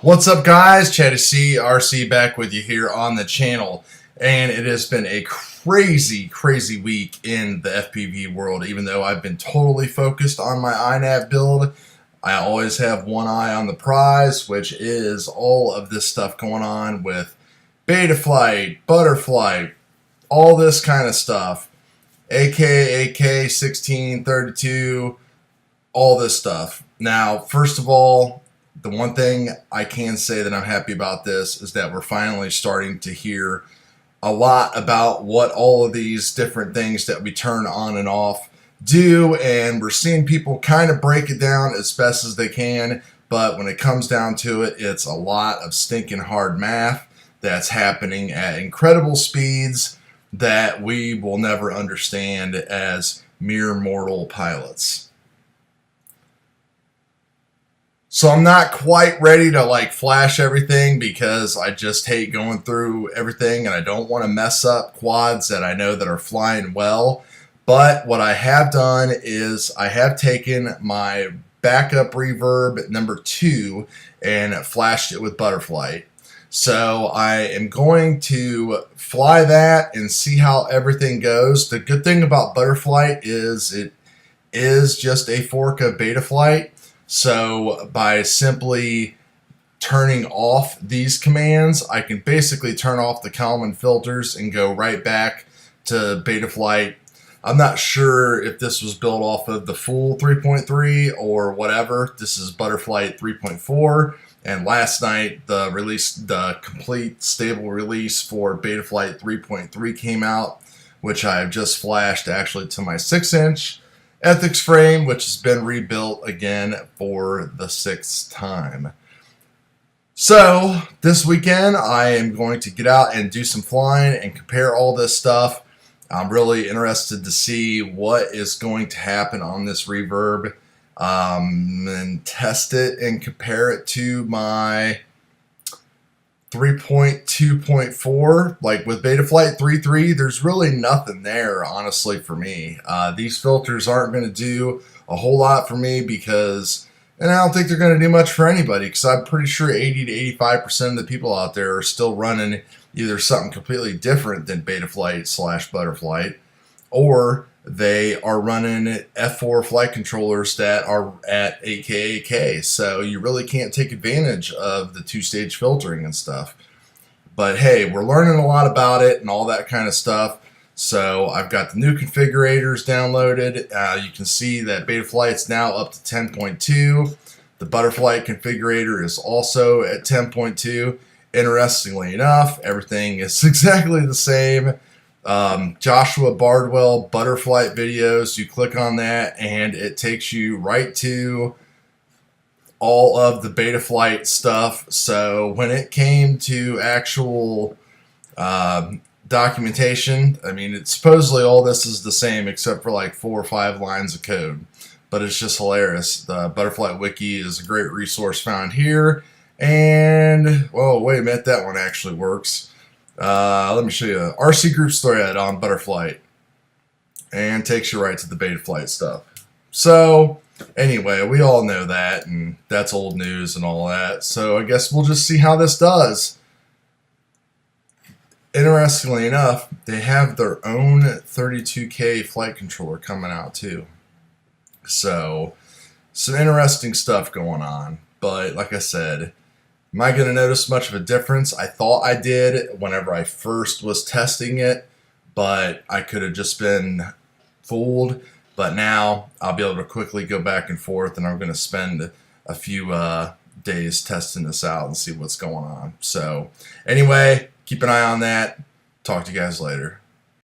What's up, guys? Chadwick.cervinski back with you here on the channel, and it has been a crazy week in the FPV world. Even though I've been totally focused on my iNav build, I always have one eye on the prize, which is all of this stuff going on with Betaflight, Butterflight, all this kind of stuff, AK, 1632, all this stuff. Now, first of all, the one thing I can say that I'm happy about this is that we're finally starting to hear a lot about what all of these different things that we turn on and off do, and we're seeing people kind of break it down as best as they can, but when it comes down to it, it's a lot of stinking hard math that's happening at incredible speeds that we will never understand as mere mortal pilots. So I'm not quite ready to like flash everything because I just hate going through everything and I don't want to mess up quads that I know that are flying well. But what I have done is I have taken my backup Reverb number 2 and flashed it with Butterflight. So I am going to fly that and see how everything goes. The good thing about Butterflight is it is just a fork of Betaflight. So by simply turning off these commands, I can basically turn off the Kalman filters and go right back to Betaflight. I'm not sure if this was built off of the full 3.3 or whatever. This is Butterflight 3.4, and last night the complete stable release for Betaflight 3.3 came out, which I've just flashed actually to my 6-inch Ethics frame, which has been rebuilt again for the 6th time. So this weekend I am going to get out and do some flying and compare all this stuff. I'm really interested to see what is going to happen on this Reverb, and test it and compare it to my 3.2.4. Like with Betaflight 3.3, there's really nothing there, honestly, for me. These filters aren't going to do a whole lot for me because, and I don't think they're going to do much for anybody, because I'm pretty sure 80 to 85% of the people out there are still running either something completely different than Betaflight / Butterflight, or they are running F4 flight controllers that are at 8K. So you really can't take advantage of the 2-stage filtering and stuff. But hey, we're learning a lot about it and all that kind of stuff. So I've got the new configurators downloaded. You can see that Betaflight's now up to 10.2. The Butterflight configurator is also at 10.2. Interestingly enough, everything is exactly the same. Joshua Bardwell Butterflight videos, you click on that and it takes you right to all of the Betaflight stuff. So when it came to actual documentation, I mean, it's supposedly all this is the same except for like 4 or 5 lines of code, but it's just hilarious. The Butterflight wiki is a great resource found here. And, oh, wait a minute, that one actually works. Let me show you RC Group's thread on Butterflight, and takes you right to the Betaflight stuff. So anyway, we all know that, and that's old news and all that. So I guess we'll just see how this does. Interestingly enough, they have their own 32K flight controller coming out too. So some interesting stuff going on. But like I said, am I going to notice much of a difference? I thought I did whenever I first was testing it, but I could have just been fooled. But now I'll be able to quickly go back and forth, and I'm going to spend a few days testing this out and see what's going on. So anyway, keep an eye on that. Talk to you guys later.